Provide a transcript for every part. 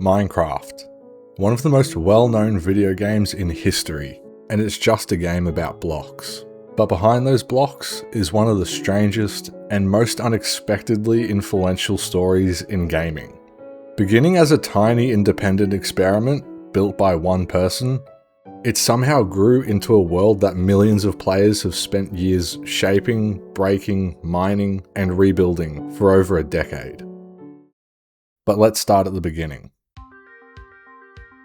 Minecraft. One of the most well-known video games in history, and it's just a game about blocks. But behind those blocks is one of the strangest and most unexpectedly influential stories in gaming. Beginning as a tiny independent experiment built by one person, it somehow grew into a world that millions of players have spent years shaping, breaking, mining, and rebuilding for over a decade. But let's start at the beginning.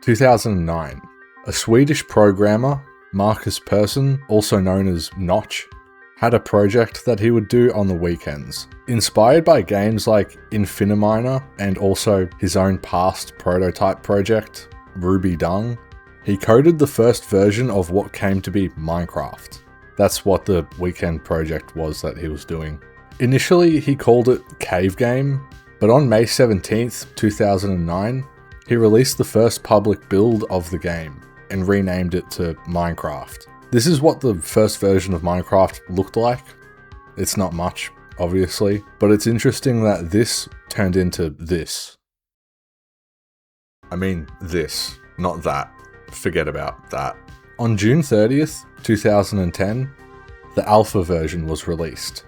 2009. A Swedish programmer, Marcus Persson, also known as Notch, had a project that he would do on the weekends. Inspired by games like Infiniminer and also his own past prototype project, Ruby Dung, he coded the first version of what came to be Minecraft. That's what the weekend project was that he was doing. Initially, he called it Cave Game, but on May 17th, 2009, he released the first public build of the game and renamed it to Minecraft. This is what the first version of Minecraft looked like. It's not much, obviously, but it's interesting that this turned into this. I mean this, not that. Forget about that. On June 30th, 2010, the alpha version was released.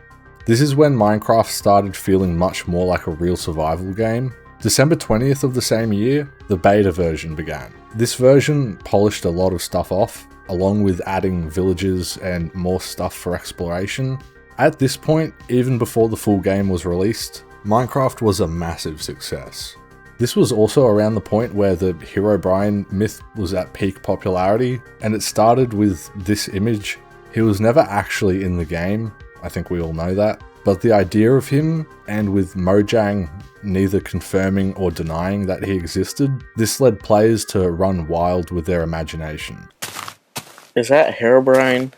This is when Minecraft started feeling much more like a real survival game. December 20th of the same year, the beta version began. This version polished a lot of stuff off, along with adding villages and more stuff for exploration. At this point, even before the full game was released, Minecraft was a massive success. This was also around the point where the Herobrine myth was at peak popularity, and it started with this image. He was never actually in the game, I think we all know that, but the idea of him, and with Mojang neither confirming or denying that he existed, this led players to run wild with their imagination. Is that Herobrine?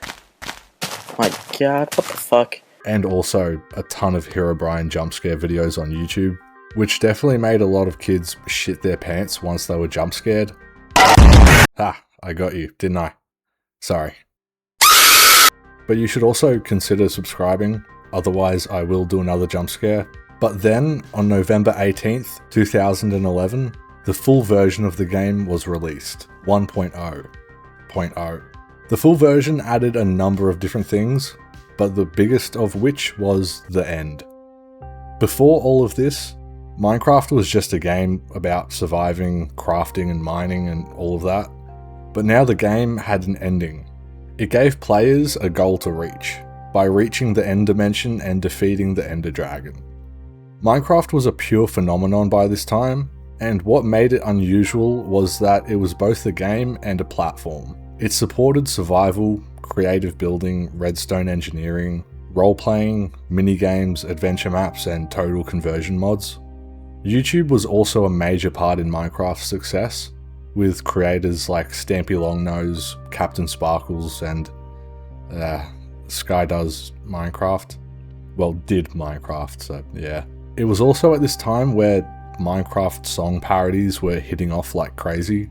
My god, what the fuck? And also a ton of Herobrine jump scare videos on YouTube, which definitely made a lot of kids shit their pants once they were jump scared. Ha, I got you, didn't I? Sorry. But you should also consider subscribing, otherwise I will do another jump scare. But then, on November 18th, 2011, the full version of the game was released, 1.0. The full version added a number of different things, but the biggest of which was the end. Before all of this, Minecraft was just a game about surviving, crafting and mining and all of that, but now the game had an ending. It gave players a goal to reach, by reaching the end dimension and defeating the Ender Dragon. Minecraft was a pure phenomenon by this time, and what made it unusual was that it was both a game and a platform. It supported survival, creative building, redstone engineering, role-playing, minigames, adventure maps, and total conversion mods. YouTube was also a major part in Minecraft's success, with creators like Stampy Longnose, Captain Sparkles, and Sky Does Minecraft. Well, did Minecraft, so yeah. It was also at this time where Minecraft song parodies were hitting off like crazy.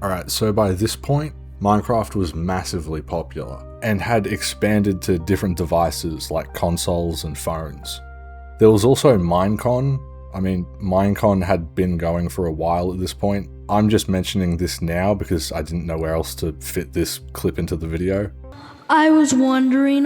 Alright, so by this point, Minecraft was massively popular, and had expanded to different devices like consoles and phones. There was also Minecon. I mean, Minecon had been going for a while at this point. I'm just mentioning this now because I didn't know where else to fit this clip into the video. I was wondering,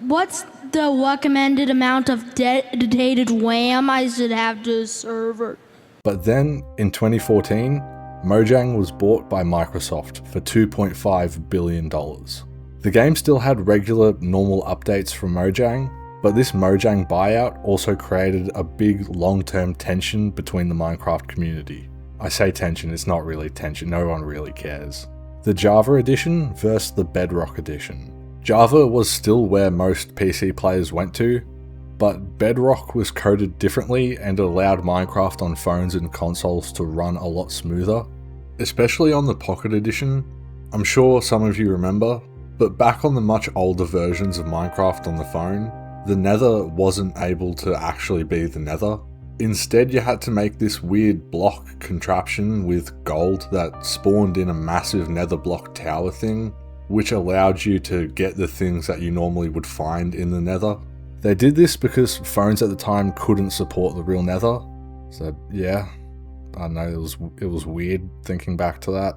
what's the recommended amount of dedicated RAM I should have to a server? But then, in 2014, Mojang was bought by Microsoft for $2.5 billion. The game still had regular, normal updates from Mojang, but this Mojang buyout also created a big long-term tension between the Minecraft community. I say tension, it's not really tension, no one really cares. The Java edition versus the Bedrock edition. Java was still where most PC players went to, but Bedrock was coded differently and allowed Minecraft on phones and consoles to run a lot smoother, especially on the Pocket Edition. I'm sure some of you remember, but back on the much older versions of Minecraft on the phone, the Nether wasn't able to actually be the Nether. Instead, you had to make this weird block contraption with gold that spawned in a massive nether block tower thing, which allowed you to get the things that you normally would find in the nether. They did this because phones at the time couldn't support the real nether, so yeah, I don't know, it was weird thinking back to that.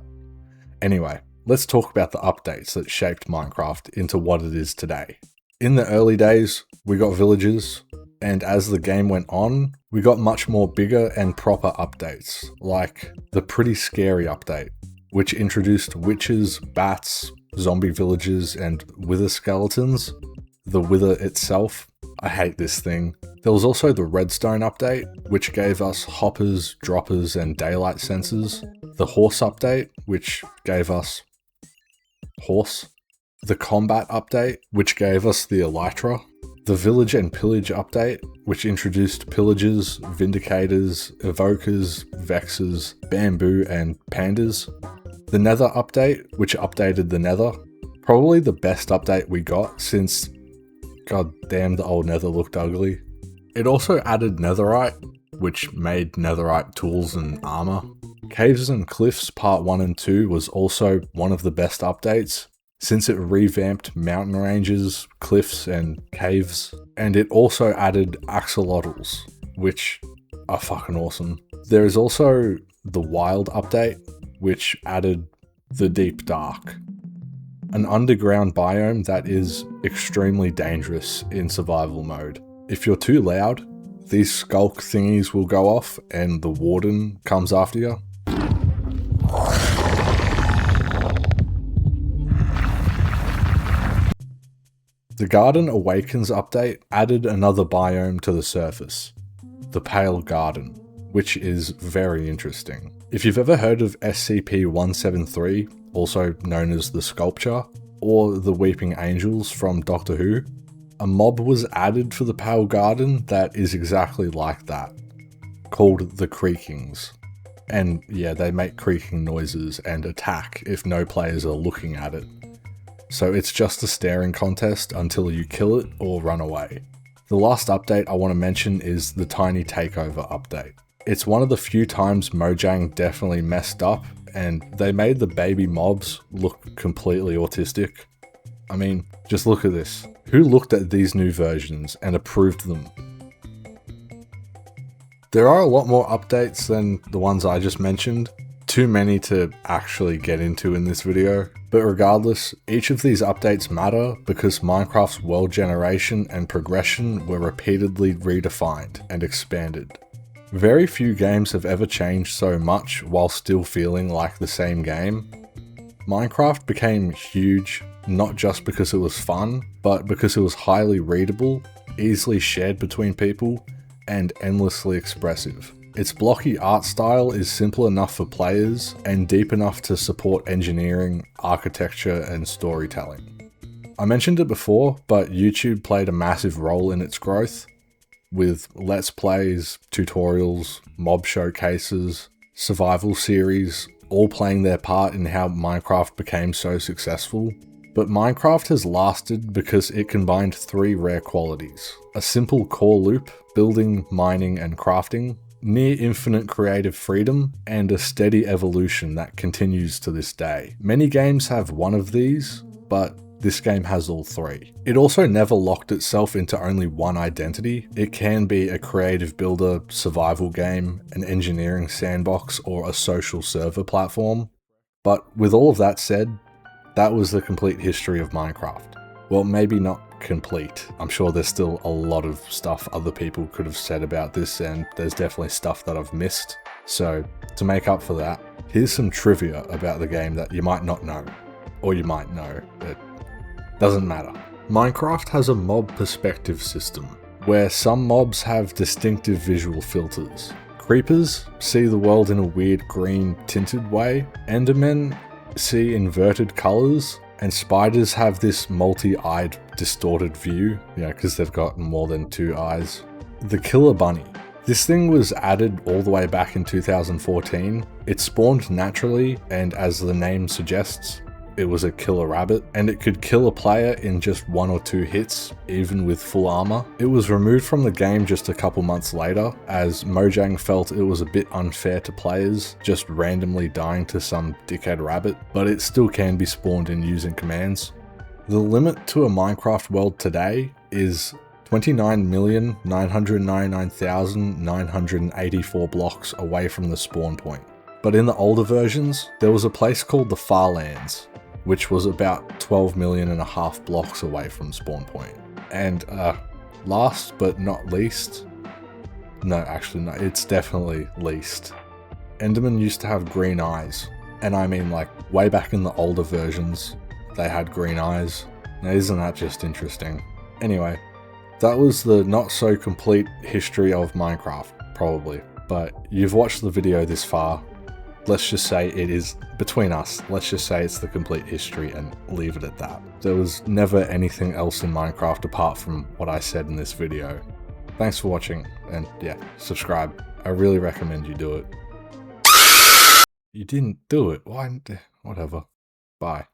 Anyway, let's talk about the updates that shaped Minecraft into what it is today. In the early days, we got villages, and as the game went on, we got much more bigger and proper updates, like the Pretty Scary update, which introduced witches, bats, zombie villages, and wither skeletons. The wither itself, I hate this thing. There was also the redstone update, which gave us hoppers, droppers, and daylight sensors. The horse update, which gave us horse. The combat update, which gave us the elytra. The village and pillage update, which introduced pillagers, vindicators, evokers, vexers, bamboo, and pandas. The nether update, which updated the nether. Probably the best update we got since, god damn, the old nether looked ugly. It also added netherite, which made netherite tools and armor. Caves and Cliffs Part 1 and 2 was also one of the best updates, since it revamped mountain ranges, cliffs, and caves. And it also added axolotls, which are fucking awesome. There is also the Wild update, which added the Deep Dark, an underground biome that is extremely dangerous in survival mode. If you're too loud, these skulk thingies will go off and the warden comes after you. The Garden Awakens update added another biome to the surface, the Pale Garden, which is very interesting. If you've ever heard of SCP-173, also known as the Sculpture, or the Weeping Angels from Doctor Who, a mob was added for the Pale Garden that is exactly like that, called the Creakings. And yeah, they make creaking noises and attack if no players are looking at it. So it's just a staring contest until you kill it or run away. The last update I want to mention is the Tiny Takeover update. It's one of the few times Mojang definitely messed up, and they made the baby mobs look completely autistic. I mean, just look at this. Who looked at these new versions and approved them? There are a lot more updates than the ones I just mentioned. Too many to actually get into in this video. But regardless, each of these updates matter because Minecraft's world generation and progression were repeatedly redefined and expanded. Very few games have ever changed so much while still feeling like the same game. Minecraft became huge, not just because it was fun, but because it was highly readable, easily shared between people, and endlessly expressive. Its blocky art style is simple enough for players and deep enough to support engineering, architecture, and storytelling. I mentioned it before, but YouTube played a massive role in its growth, with Let's Plays, tutorials, mob showcases, survival series, all playing their part in how Minecraft became so successful. But Minecraft has lasted because it combined three rare qualities: a simple core loop, building, mining, and crafting, near infinite creative freedom, and a steady evolution that continues to this day. Many games have one of these, but this game has all three. It also never locked itself into only one identity. It can be a creative builder, survival game, an engineering sandbox, or a social server platform. But with all of that said, that was the complete history of Minecraft. Well, maybe not complete. I'm sure there's still a lot of stuff other people could have said about this, and there's definitely stuff that I've missed. So, to make up for that, here's some trivia about the game that you might not know. Or you might know, it doesn't matter. Minecraft has a mob perspective system, where some mobs have distinctive visual filters. Creepers see the world in a weird green tinted way, Endermen see inverted colors, and spiders have this multi-eyed distorted view, because they've got more than two eyes. The Killer Bunny. This thing was added all the way back in 2014. It spawned naturally, and as the name suggests, it was a killer rabbit, and it could kill a player in just 1 or 2 hits, even with full armor. It was removed from the game just a couple months later, as Mojang felt it was a bit unfair to players, just randomly dying to some dickhead rabbit, but it still can be spawned in using commands. The limit to a Minecraft world today is 29,999,984 blocks away from the spawn point. But in the older versions, there was a place called the Farlands, which was about 12.5 million blocks away from spawn point. And last but not least, no, actually no, it's definitely least. Endermen used to have green eyes, and I mean like way back in the older versions, they had green eyes. Now isn't that just interesting? Anyway, that was the not so complete history of Minecraft, probably. But you've watched the video this far. Let's just say it is, between us, let's just say it's the complete history and leave it at that. There was never anything else in Minecraft apart from what I said in this video. Thanks for watching, and yeah, subscribe. I really recommend you do it. You didn't do it. Why? Whatever. Bye.